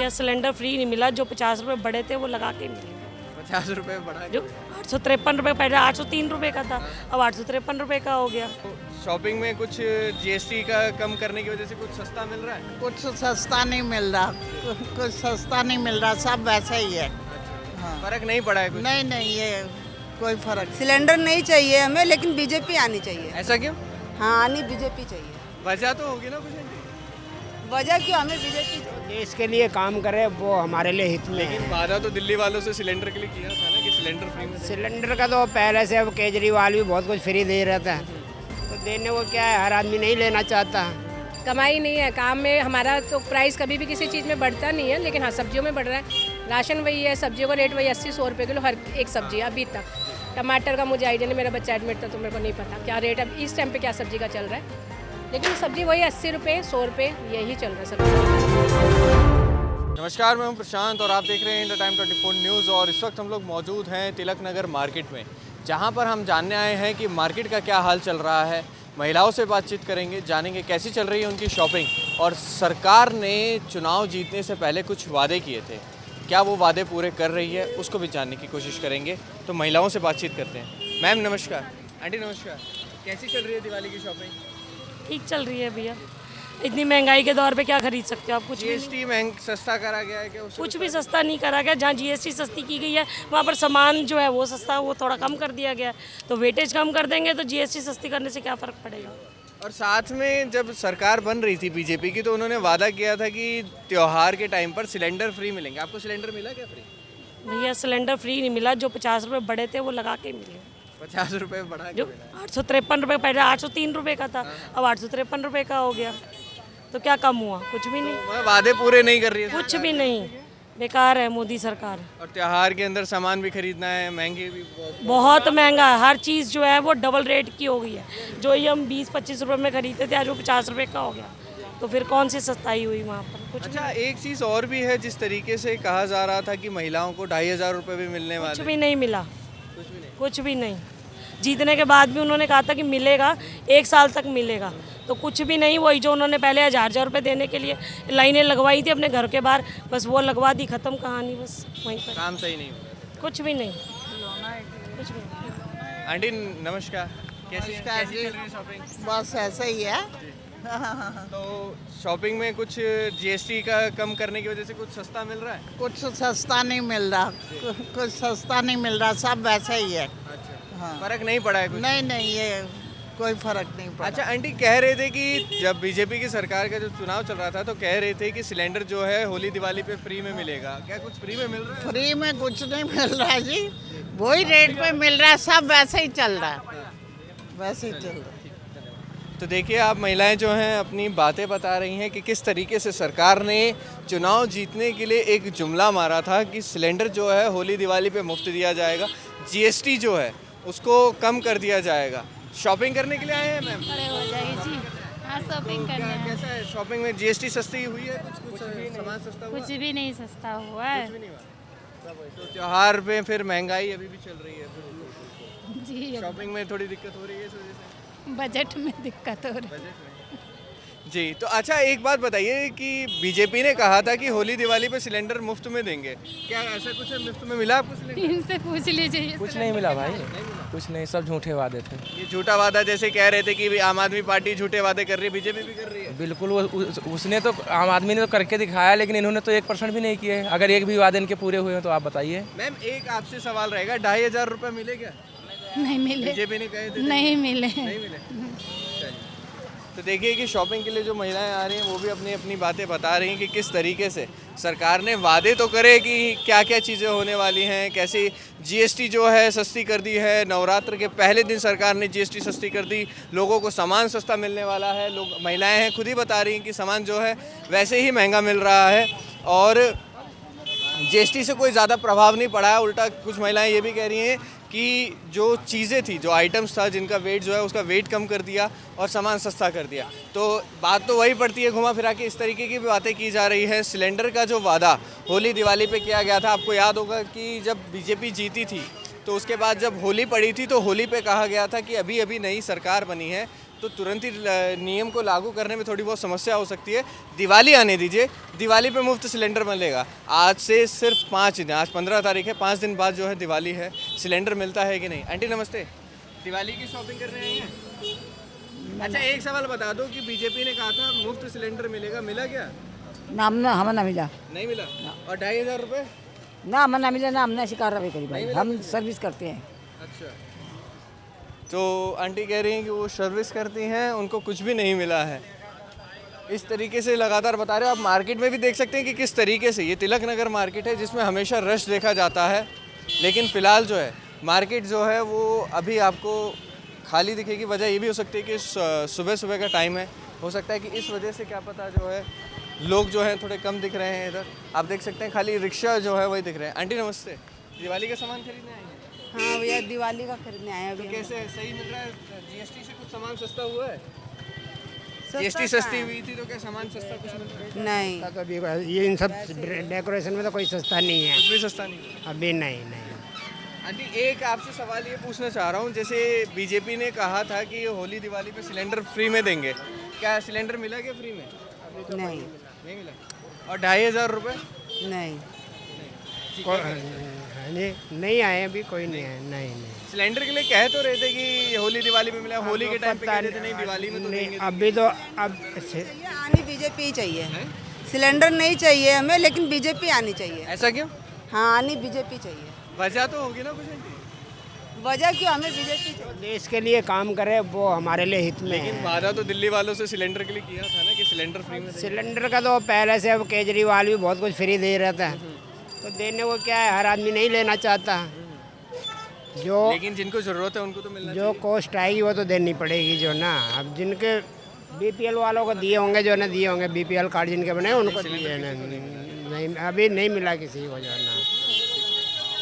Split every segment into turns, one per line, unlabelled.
भैया cylinder free नहीं मिला, जो 50 रुपये बढ़े थे वो लगा के मिले।
50 रुपए बढ़ा
जो 853 रुपये, पहले 803 रुपये का था, अब 853 रुपये का हो गया।
शॉपिंग में कुछ जीएसटी का कम करने की वजह से कुछ सस्ता मिल रहा है?
कुछ सस्ता नहीं मिल रहा, कुछ सस्ता नहीं मिल रहा, सब वैसा ही है। हाँ।
फर्क नहीं पड़ा है कुछ?
नहीं नहीं, ये कोई फर्क
सिलेंडर नहीं चाहिए हमें, लेकिन बीजेपी आनी चाहिए।
ऐसा क्यों?
हाँ, आनी बीजेपी चाहिए।
वजह तो होगी ना कुछ?
वजह क्यों, हमें बीजेपी चाहिए।
देश के लिए काम करे वो हमारे लिए हित में है।
लेकिन वादा तो दिल्ली वालों से सिलेंडर के लिए किया था ना कि सिलेंडर फ्री में देंगे।
सिलेंडर का तो पहले से अब केजरीवाल भी बहुत कुछ फ्री दे रहता है, तो देने को क्या है, हर आदमी नहीं लेना चाहता।
कमाई नहीं है काम में हमारा, तो प्राइस कभी भी किसी चीज़ में बढ़ता नहीं है, लेकिन हाँ सब्जियों में बढ़ रहा है। राशन वही है, सब्जियों का रेट वही 80-100 रुपये किलो हर एक सब्जी अभी तक। टमाटर का मुझे आइडिया नहीं, मेरा बच्चा एडमिट था तो मेरे को नहीं पता क्या रेट अब इस टाइम पे क्या सब्जी का चल रहा है, लेकिन सब्जी वही 80 रुपये 100 रुपये यही चल रहा है सब्जी।
नमस्कार, मैं हूं प्रशांत और आप देख रहे हैं इंटर टाइम 24 न्यूज़। और इस वक्त हम लोग मौजूद हैं तिलक नगर मार्केट में, जहां पर हम जानने आए हैं कि मार्केट का क्या हाल चल रहा है। महिलाओं से बातचीत करेंगे, जानेंगे कैसी चल रही है उनकी शॉपिंग। और सरकार ने चुनाव जीतने से पहले कुछ वादे किए थे, क्या वो वादे पूरे कर रही है, उसको भी जानने की कोशिश करेंगे। तो महिलाओं से बातचीत करते हैं। मैम नमस्कार। आंटी नमस्कार। कैसी चल रही है दिवाली की शॉपिंग?
ठीक चल रही है भैया, इतनी महंगाई के दौर पे क्या खरीद सकते हो आप? कुछ भी नहीं।
जीएसटी सस्ता करा गया है क्या?
कुछ भी सस्ता नहीं करा गया। जहाँ जीएसटी सस्ती की गई है वहाँ पर सामान जो है वो सस्ता, वो थोड़ा कम कर दिया गया। तो वेटेज कम कर देंगे तो जीएसटी सस्ती करने से क्या फ़र्क पड़ेगा?
और साथ में जब सरकार बन रही थी बीजेपी की, तो उन्होंने वादा किया था कि त्योहार के टाइम पर सिलेंडर फ्री मिलेंगे। आपको सिलेंडर मिला क्या फ्री?
भैया सिलेंडर फ्री नहीं मिला, जो 50 रुपये बढ़े थे वो लगा के मिले।
50 रुपए बढ़ा
जो 853 रुपये, पहले 803 रुपये का था, अब 853 रुपये का हो गया। तो क्या कम हुआ? कुछ भी नहीं,
के वादे पूरे नहीं कर रही है
कुछ भी नहीं, बेकार है मोदी सरकार।
और त्योहार के अंदर सामान भी खरीदना है, महंगे भी
बहुत महंगा है, हर चीज़ जो है वो डबल रेट की हो गई है। जो ये हम 20-25 रुपये में खरीदते थे, आज वो 50 रुपये का हो गया। तो फिर कौन सी सस्ताई हुई वहाँ पर? कुछ
अच्छा, एक चीज़ और भी है, जिस तरीके से कहा जा रहा था कि महिलाओं को 2500 रुपये भी मिलने
कुछ
वाले,
भी नहीं मिला,
कुछ भी नहीं।
कुछ भी नहीं। जीतने के बाद भी उन्होंने कहा था कि मिलेगा, 1 साल तक मिलेगा, तो कुछ भी नहीं। वही जो उन्होंने पहले 1000 रुपये देने के लिए लाइनें लगवाई थी अपने घर के बाहर, बस वो लगवा दी, ख़त्म कहानी, बस वहीं पर।
काम सही नहीं हुआ।
कुछ भी नहीं, कुछ भी नहीं।
आंटी नमस्कार। कैसी
नमस्कार
कैसी
जी।
चल रही है शॉपिंग?
बस ऐसा ही है।
तो शॉपिंग में कुछ जीएसटी का कम करने की वजह से कुछ सस्ता मिल रहा है?
कुछ सस्ता नहीं मिल रहा, कुछ सस्ता नहीं मिल रहा, सब वैसा ही है।
अच्छा,
हाँ।
फर्क नहीं पड़ा है कुछ?
नहीं नहीं, ये कोई फर्क नहीं पड़ा।
अच्छा आंटी, कह रहे थे कि जब बीजेपी की सरकार का जो चुनाव चल रहा था, तो कह रहे थे कि सिलेंडर जो है होली दिवाली पे फ्री में मिलेगा। क्या कुछ फ्री में मिल रहा है?
फ्री में कुछ नहीं मिल रहा है जी, वही रेट पे मिल रहा है, सब वैसे ही चल रहा है, वैसे ही चल रहा है।
तो देखिए, आप महिलाएं जो हैं अपनी बातें बता रही हैं कि किस तरीके से सरकार ने चुनाव जीतने के लिए एक जुमला मारा था कि सिलेंडर जो है होली दिवाली पे मुफ्त दिया जाएगा, जीएसटी जो है उसको कम कर दिया जाएगा। शॉपिंग करने के लिए आए हैं मैम?
खड़े हो जाइए जी। हाँ, शॉपिंग करना है।
कैसा है शॉपिंग में? जीएसटी सस्ती हुई है? कुछ सामान सस्ता हुआ?
कुछ भी नहीं सस्ता हुआ है
कुछ भी नहीं हुआ। तो त्योहार पे फिर महंगाई अभी भी चल रही है,
जी। अब
शॉपिंग में थोड़ी दिक्कत हो रही है इस वजह से?
बजट में दिक्कत हो रही है।
बजट में जी। तो अच्छा, एक बात बताइए कि बीजेपी ने कहा था कि होली दिवाली पे सिलेंडर मुफ्त में देंगे, क्या ऐसा कुछ है? मुफ्त में मिला आपको सिलेंडर?
इनसे पूछ लीजिए।
कुछ नहीं मिला भाई, कुछ नहीं, सब झूठे वादे थे।
ये झूठा वादा, जैसे कह रहे थे कि आम आदमी पार्टी झूठे वादे कर रही है, बीजेपी भी कर रही है।
बिल्कुल, उसने तो आम आदमी ने तो करके दिखाया, लेकिन इन्होंने तो 1% भी नहीं किए। अगर एक भी वादे इनके पूरे हुए हैं तो आप बताइए।
मैम एक आपसे सवाल रहेगा, 2500 रुपये मिले क्या?
नहीं मिले।
बीजेपी ने कहे थे
नहीं मिले।
नहीं मिले। चलिए। तो देखिए कि शॉपिंग के लिए जो महिलाएं आ रही हैं वो भी अपनी अपनी बातें बता रही हैं कि किस तरीके से सरकार ने वादे तो करे कि क्या क्या चीज़ें होने वाली हैं, कैसे जीएसटी जो है सस्ती कर दी है। नवरात्र के पहले दिन सरकार ने जीएसटी सस्ती कर दी, लोगों को सामान सस्ता मिलने वाला है। लोग, महिलाएं हैं, खुद ही बता रही हैं कि सामान जो है वैसे ही महंगा मिल रहा है और जीएसटी से कोई ज़्यादा प्रभाव नहीं पड़ा है। उल्टा कुछ महिलाएं ये भी कह रही हैं कि जो चीज़ें थी, जो आइटम्स था, जिनका वेट जो है उसका वेट कम कर दिया और सामान सस्ता कर दिया। तो बात तो वही पड़ती है, घुमा फिरा के इस तरीके की भी बातें की जा रही है। सिलेंडर का जो वादा होली दिवाली पे किया गया था, आपको याद होगा कि जब बीजेपी जीती थी तो उसके बाद जब होली पड़ी थी तो होली पे कहा गया था कि अभी अभी नई सरकार बनी है तो तुरंत ही नियम को लागू करने में थोड़ी बहुत समस्या हो सकती है। दिवाली आने दीजिए, दिवाली पे मुफ्त सिलेंडर मिलेगा। आज से सिर्फ 5 दिन, आज 15 तारीख है, 5 दिन बाद जो है दिवाली है, सिलेंडर मिलता है कि नहीं? आंटी नमस्ते, दिवाली की शॉपिंग करने आई हैं? अच्छा एक सवाल बता दो कि बीजेपी ने कहा था मुफ्त सिलेंडर मिलेगा, मिला क्या?
नाम ना हमें ना मिला
नहीं मिला। और 2500 रुपये?
ना हमें ना मिला ना हमने शिकार रवि करी भाई, हम सर्विस करते हैं।
अच्छा, तो आंटी कह रही हैं कि वो सर्विस करती हैं, उनको कुछ भी नहीं मिला है। इस तरीके से लगातार बता रहे हो। आप मार्केट में भी देख सकते हैं कि किस तरीके से, ये तिलक नगर मार्केट है जिसमें हमेशा रश देखा जाता है, लेकिन फ़िलहाल जो है मार्केट जो है वो अभी आपको खाली दिखेगी। वजह ये भी हो सकती है कि सुबह सुबह का टाइम है, हो सकता है कि इस वजह से क्या पता जो है लोग जो हैं थोड़े कम दिख रहे हैं। इधर आप देख सकते हैं खाली रिक्शा जो है वही दिख रहे हैं। आंटी नमस्ते, दिवाली का सामान खरीदने आए हैं?
हाँ भैया, दिवाली का खरीदने आए हैं
तो
अभी।
कैसे सही मिल रहा है? जीएसटी से कुछ सामान सस्ता हुआ है?
सस्ता
जीएसटी
कहाँ
सस्ती
है?
हुई थी तो क्या सामान सस्ता कुछ मिल रहा है?
नहीं,
तो अभी ये इन सब डेकोरेशन में तो कोई सस्ता नहीं है
कुछ भी सस्ता नहीं है।
अभी, नहीं नहीं।
आंटी एक आपसे सवाल ये पूछना चाह रहा हूँ, जैसे बीजेपी ने कहा था कि होली दिवाली पे सिलेंडर फ्री में देंगे, क्या सिलेंडर मिला क्या फ्री में? अभी तो
नहीं,
नहीं मिला। और 2500 रुपये?
नहीं।
नहीं आए अभी, कोई नहीं आए, नहीं नहीं।
सिलेंडर के लिए कह तो रहे थे कि होली दिवाली में मिला, होली के टाइम पे कहते थे नहीं दिवाली में तो
नहीं,
देंगे।
अभी तो अब
ये आनी बीजेपी ही चाहिए। सिलेंडर नहीं चाहिए हमें, लेकिन बीजेपी आनी चाहिए।
ऐसा क्यों?
हाँ, आनी बीजेपी चाहिए।
वजह तो होगी ना कुछ आंटी?
वजह क्यों, हमें बीजेपी चाहिए।
देश के लिए काम करे वो हमारे लिए हित में
लेकिन
है।
वादा तो दिल्ली वालों से सिलेंडर के लिए किया था ना कि सिलेंडर फ्री में देंगे।
सिलेंडर का तो पहले से अब केजरीवाल भी बहुत कुछ फ्री दे रहता है, तो देने को क्या है, हर आदमी नहीं लेना चाहता। जो
लेकिन जिनको जरूरत है उनको तो मिलना
जो कॉस्ट आएगी वो तो देनी पड़ेगी जो ना। अब जिनके बीपीएल वालों को दिए होंगे, जो ना दिए होंगे, बीपीएल कार्ड जिनके बने उनको दिए नहीं, अभी नहीं मिला किसी को जो ना।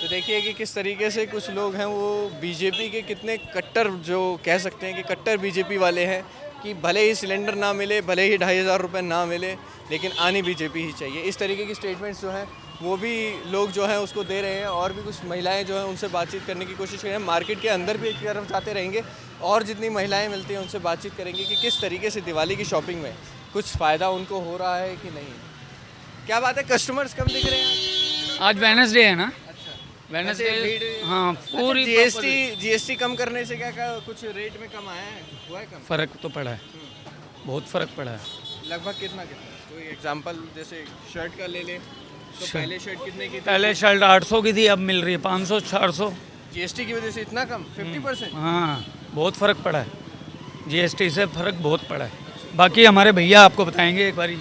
तो देखिए कि किस तरीके से कुछ लोग हैं वो बीजेपी के कितने कट्टर, जो कह सकते हैं कि कट्टर बीजेपी वाले हैं, कि भले ही सिलेंडर ना मिले, भले ही 2500 रुपये ना मिले, लेकिन आनी बीजेपी ही चाहिए। इस तरीके की स्टेटमेंट्स जो हैं वो भी लोग जो हैं उसको दे रहे हैं। और भी कुछ महिलाएं जो हैं उनसे बातचीत करने की कोशिश करें। मार्केट के अंदर भी एक तरफ जाते रहेंगे और जितनी महिलाएं मिलती हैं उनसे बातचीत करेंगे कि किस तरीके से दिवाली की शॉपिंग में कुछ फ़ायदा उनको हो रहा है कि नहीं। क्या बात है, कस्टमर्स कम दिख रहे हैं
आज वेडनेसडे है ना,
अच्छा
वेडनेसडे।
भीड़।
हाँ, पूरी
जीएसटी कम करने से क्या कुछ रेट में कम आया है, हुआ है कम?
फर्क तो पड़ा है, बहुत फर्क पड़ा है।
लगभग कितना कोई एग्जांपल, जैसे शर्ट का ले ले तो पहले शर्ट कितने की थी?
पहले शर्ट 800 की थी, अब मिल रही है 500 400।
जीएसटी की वजह से इतना कम 50%?
हाँ, बहुत फ़र्क पड़ा है, जीएसटी से फ़र्क बहुत पड़ा है। बाकी हमारे भैया आपको बताएंगे एक बारी।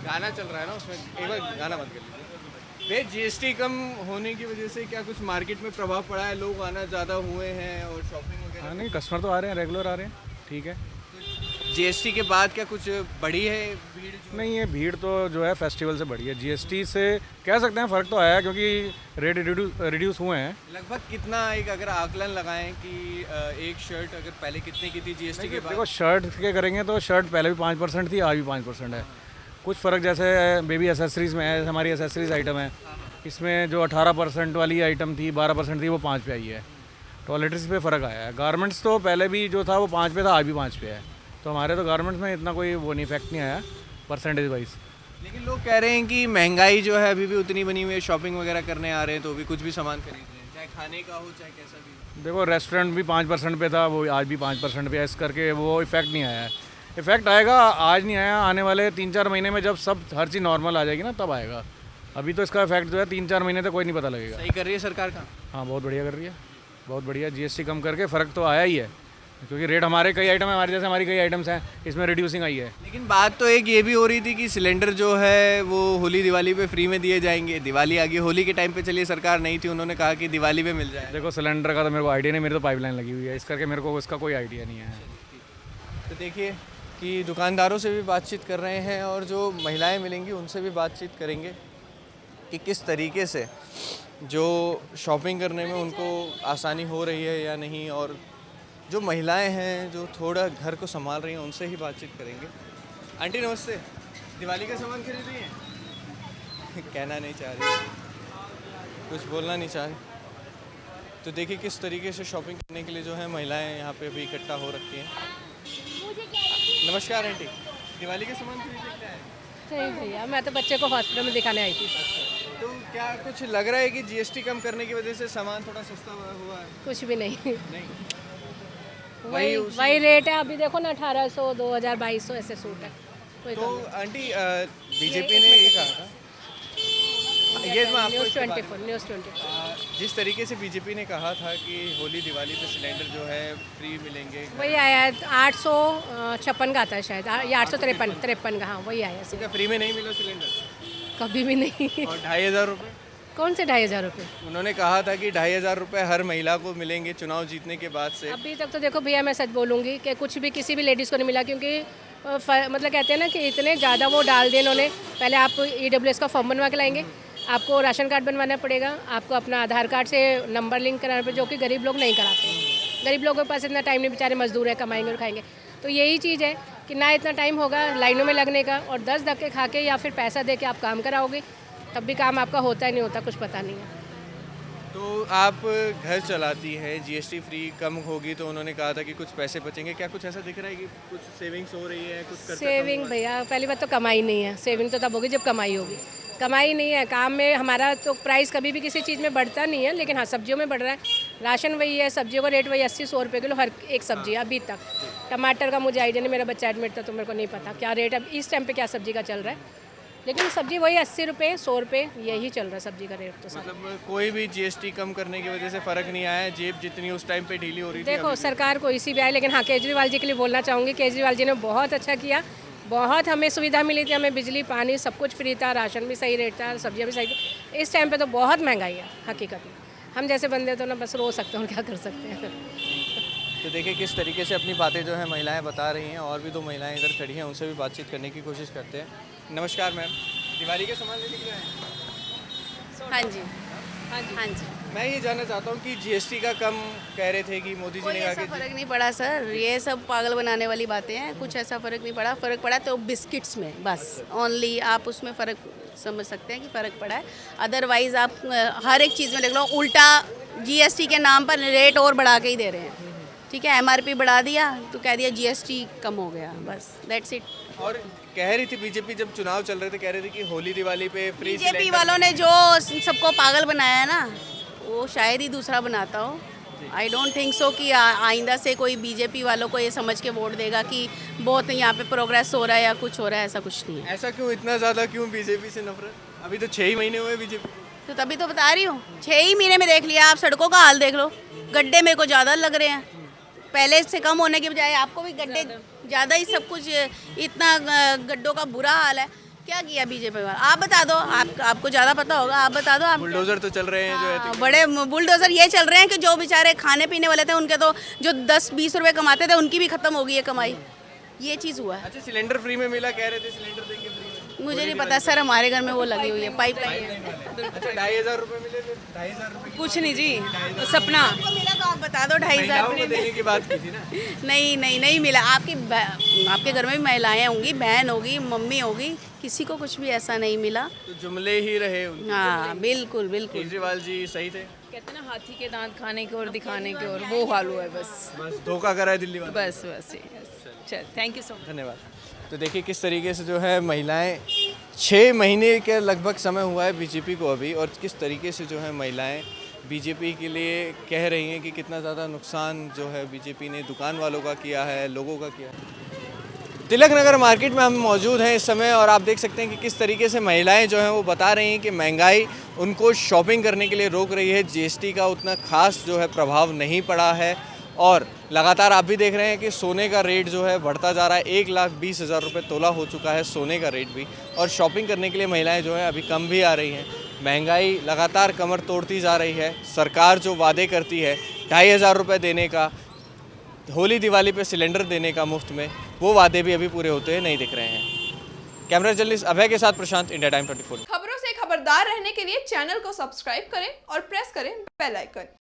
गाना चल रहा है ना उसमें, एक बार गाना बंद कर लीजिए। भैया जीएसटी कम होने की वजह से क्या कुछ मार्केट में प्रभाव पड़ा है? लोग आना ज़्यादा हुए हैं और शॉपिंग वगैरह?
हाँ, नहीं कस्टमर तो आ रहे हैं, रेगुलर आ रहे हैं, ठीक है।
जीएसटी के बाद क्या कुछ बढ़ी है भीड़?
नहीं, ये भीड़ तो जो है फेस्टिवल से बढ़ी है। जीएसटी से कह सकते हैं फ़र्क तो आया है, क्योंकि रेट रिड्यूस हुए हैं।
लगभग कितना, एक अगर आकलन लगाएं कि एक शर्ट अगर पहले कितने की थी जीएसटी के बाद?
देखो शर्ट के करेंगे तो शर्ट पहले भी 5% थी, आज भी 5% है। कुछ फ़र्क जैसे बेबी एसेसरीज़ में है, हमारी एसेसरीज़ आइटम है, इसमें जो 18% वाली आइटम थी, 12% थी, वो 5 पे आई है। टॉयलेटरीज पे फ़र्क आया है। गारमेंट्स तो पहले भी जो था वो 5 पे था, आज भी 5 पे है। तो हमारे तो गारमेंट्स में इतना कोई वो नहीं, इफेक्ट नहीं आया परसेंटेज वाइज।
लेकिन लोग कह रहे हैं कि महंगाई जो है अभी भी उतनी बनी हुई है, शॉपिंग वगैरह करने आ रहे हैं तो भी कुछ भी सामान खरीद रहे हैं, चाहे खाने का हो चाहे कैसा भी।
देखो रेस्टोरेंट भी 5% पे था, वो आज भी 5% पे है, इस करके वो इफेक्ट नहीं आया है। इफेक्ट आएगा, आज नहीं आया, आने वाले 3-4 महीने में जब सब हर चीज़ नॉर्मल आ जाएगी ना तब आएगा। अभी तो इसका इफेक्ट जो है 3-4 महीने तक कोई नहीं पता लगेगा।
सही कर रही है सरकार का?
हाँ, बहुत बढ़िया कर रही है, बहुत बढ़िया। जीएसटी कम करके फ़र्क तो आया ही है, क्योंकि रेट हमारे कई आइटम है, हमारे जैसे हमारी कई आइटम्स हैं, इसमें रिड्यूसिंग आई है।
लेकिन बात तो एक ये भी हो रही थी कि सिलेंडर जो है वो होली दिवाली पे फ्री में दिए जाएंगे। दिवाली आ गई, होली के टाइम पे चलिए सरकार नहीं थी, उन्होंने कहा कि दिवाली पे मिल जाए।
देखो सिलेंडर का तो मेरे को आइडिया नहीं, मेरी तो पाइपलाइन लगी हुई है, इस करके मेरे को उसका कोई आइडिया नहीं है।
तो देखिए कि दुकानदारों से भी बातचीत कर रहे हैं और जो महिलाएं मिलेंगी उनसे भी बातचीत करेंगे कि किस तरीके से जो शॉपिंग करने में उनको आसानी हो रही है या नहीं। और जो महिलाएं हैं जो थोड़ा घर को संभाल रही हैं उनसे ही बातचीत करेंगे। आंटी नमस्ते, दिवाली का सामान खरीद रही हैं? कहना नहीं चाह रही, कुछ बोलना नहीं चाह रही। तो देखिए किस तरीके से शॉपिंग करने के लिए जो है महिलाएं यहाँ पे अभी इकट्ठा हो रखी हैं। नमस्कार आंटी, दिवाली के सामान खरीदने के लिए आए?
नहीं भैया, मैं तो बच्चे को हॉस्पिटल में दिखाने आई थी।
तो क्या कुछ लग रहा है कि जीएसटी कम करने की वजह से सामान थोड़ा सस्ता हुआ है?
कुछ भी नहीं,
नहीं,
वही रेट है। अभी देखो ना 1800, 2000, 2200 ऐसे सूट है। कोई
तो
कम नहीं।
आंटी बीजेपी ने ये कहा था, ये मैं आपको
न्यूज़
इसके बारे
24, न्यूज़ 24
जिस तरीके से बीजेपी ने कहा था कि होली दिवाली पे सिलेंडर जो है फ्री मिलेंगे,
वही आया है 856 का आता है शायद, या 853 का। हाँ वही आया
तो क्या फ्री में नहीं मिला सिलेंडर?
कभी भी नहीं।
और 2500 रुपये
कौन से 2500 रुपये?
उन्होंने कहा था कि 2500 रुपये हर महिला को मिलेंगे चुनाव जीतने के बाद से।
अभी तक तो देखो भैया, मैं सच बोलूँगी कि कुछ भी किसी भी लेडीज़ को नहीं मिला, क्योंकि मतलब कहते हैं ना कि इतने ज़्यादा वो डाल दें इन्होंने। पहले आप EWS का फॉर्म बनवा के लाएंगे, आपको राशन कार्ड बनवाना पड़ेगा, आपको अपना आधार कार्ड से नंबर लिंक कराना पड़ेगा, जो कि गरीब लोग नहीं कराते हैं। गरीब लोगों के पास इतना टाइम नहीं, बेचारे मजदूर है, कमाएंगे और खाएंगे। तो यही चीज़ है कि ना इतना टाइम होगा लाइनों में लगने का, और 10 धक्के खा के या फिर पैसा दे के आप काम कराओगे, तब भी काम आपका होता ही नहीं होता, कुछ पता नहीं है।
तो आप घर चलाती है, जीएसटी फ्री कम होगी तो उन्होंने कहा था कि कुछ पैसे बचेंगे, क्या कुछ ऐसा दिख रहा है कि कुछ सेविंग्स हो रही है? कुछ खर्चा कम
सेविंग
हुआ है?
भैया, पहली बात तो कमाई नहीं है। सेविंग तो तब होगी जब कमाई होगी। कमाई नहीं है, काम में हमारा तो प्राइस कभी भी किसी चीज़ में बढ़ता नहीं है, लेकिन हाँ सब्जियों में बढ़ रहा है। राशन वही है, सब्जियों का रेट वही 80-100 रुपये किलो हर एक सब्जी है अभी तक। टमाटर का मुझे आइडिया नहीं, मेरा बच्चा एडमिट था तो मेरे को नहीं पता क्या रेट अब इस टाइम पे क्या सब्जी का चल रहा है, लेकिन सब्जी वही 80 रुपये, 100 रुपये यही चल रहा है सब्जी का रेट। तो
मतलब कोई भी जीएसटी कम करने की वजह से फ़र्क नहीं आया, जेब जितनी उस टाइम पे ढीली हो रही थी
देखो सरकार को इसी भी आए, लेकिन हाँ केजरीवाल जी के लिए बोलना चाहूँगी, केजरीवाल जी ने बहुत अच्छा किया, बहुत हमें सुविधा मिली थी, हमें बिजली पानी सब कुछ फ्री था, राशन भी सही रेट था, सब्जियाँ भी सही थी। इस टाइम पे तो बहुत महंगाई है हकीकत में। हम जैसे बंदे तो ना बस रो सकते हैं और क्या कर सकते हैं।
तो देखिए किस तरीके से अपनी बातें जो है महिलाएं बता रही हैं, और भी 2 महिलाएं इधर खड़ी हैं, उनसे भी बातचीत करने की कोशिश करते हैं। नमस्कार मैम, दिवाली के सामान लेने के लिए आए?
हाँ जी, हाँ जी, हाँ जी।
मैं ये जानना चाहता हूँ कि जीएसटी का कम कह रहे थे कि मोदी जी
कोई
ने कहा
ऐसा
कि
फ़र्क नहीं पड़ा सर, ये सब पागल बनाने वाली बातें हैं। कुछ ऐसा फ़र्क नहीं पड़ा। फ़र्क पड़ा तो बिस्किट्स में बस, ओनली आप उसमें फ़र्क समझ सकते हैं कि फ़र्क पड़ा है। अदरवाइज़ आप हर एक चीज़ में देख लो, उल्टा जीएसटी के नाम पर रेट और बढ़ा के ही दे रहे हैं। ठीक है, MRP बढ़ा दिया तो कह दिया जीएसटी कम हो गया, बस दैट्स इट।
और कह रही थी बीजेपी जब चुनाव चल रहे थे, कह रही थी कि होली दिवाली पे फ्री
बीजेपी वालों ने जो सबको पागल बनाया है ना, वो शायद ही दूसरा बनाता हो। आई डोंट थिंक सो कि आइंदा से कोई बीजेपी वालों को ये समझ के वोट देगा कि बहुत यहाँ पे प्रोग्रेस हो रहा है या कुछ हो रहा है, ऐसा कुछ नहीं है।
ऐसा क्यों, इतना ज़्यादा क्यों बीजेपी से नफरत? अभी तो 6 ही महीने हुए बीजेपी को।
तो तभी तो बता रही हूँ, 6 ही महीने में देख लिया आप, सड़कों का हाल देख लो, गड्ढे मेरे को ज़्यादा लग रहे हैं, पहले से कम होने के बजाय आपको भी गड्ढे ज़्यादा ही सब कुछ, इतना गड्ढों का बुरा हाल है। क्या किया बीजेपी वाला, आप बता दो, आपको ज़्यादा पता होगा, आप बता दो। आप
बुलडोजर तो चल रहे हैं जो है,
बड़े बुलडोजर ये चल रहे हैं कि जो बेचारे खाने पीने वाले थे उनके तो जो 10-20 रुपए कमाते थे उनकी भी खत्म हो गई है कमाई, ये चीज़ हुआ है।
अच्छा सिलेंडर फ्री में मिला, कह रहे थे सिलेंडर देंगे फ्री में।
मुझे नहीं पता सर, हमारे घर में वो लगी हुई है, पाइपलाइन है।
अच्छा 2500 रुपये मिले थे, 2500 रुपये
कुछ नहीं जी, सपना मिला तो आप बता दो। 2500
देने की बात की थी ना?
नहीं मिला। आपके घर में भी महिलाएं होंगी, बहन होगी, मम्मी होगी, किसी को कुछ भी ऐसा नहीं मिला।
तो जुमले ही रहे उनके।
हाँ बिल्कुल बिल्कुल।
केजरीवाल जी सही थे,
कहते ना हाथी के दांत खाने के और दिखाने के और, वो हाल हुआ है बस।
धोखा करा है दिल्ली वाले।
बस चल, थैंक यू सो मच,
धन्यवाद। तो देखिए किस तरीके से जो है महिलाएं, 6 महीने के लगभग समय हुआ है बीजेपी को अभी, और किस तरीके से जो है महिलाएं बीजेपी के लिए कह रही हैं कि कितना ज़्यादा नुकसान जो है बीजेपी ने दुकान वालों का किया है, लोगों का किया है। तिलक नगर मार्केट में हम मौजूद हैं इस समय, और आप देख सकते हैं कि किस तरीके से महिलाएं जो हैं वो बता रही हैं कि महंगाई उनको शॉपिंग करने के लिए रोक रही है। जीएसटी का उतना खास जो है प्रभाव नहीं पड़ा है, और लगातार आप भी देख रहे हैं कि सोने का रेट जो है बढ़ता जा रहा है। 1,20,000 रुपये तोला हो चुका है सोने का रेट भी, और शॉपिंग करने के लिए महिलाएं जो हैं अभी कम भी आ रही हैं। महंगाई लगातार कमर तोड़ती जा रही है। सरकार जो वादे करती है 2,500 रुपये देने का, होली दिवाली पे सिलेंडर देने का मुफ्त में, वो वादे भी अभी पूरे होते हुए नहीं दिख रहे हैं। कैमरा जर्नलिस्ट अभय के साथ प्रशांत, इंडिया टाइम 24।
खबरों से खबरदार रहने के लिए चैनल को सब्सक्राइब करें और प्रेस करें बेल आइकन।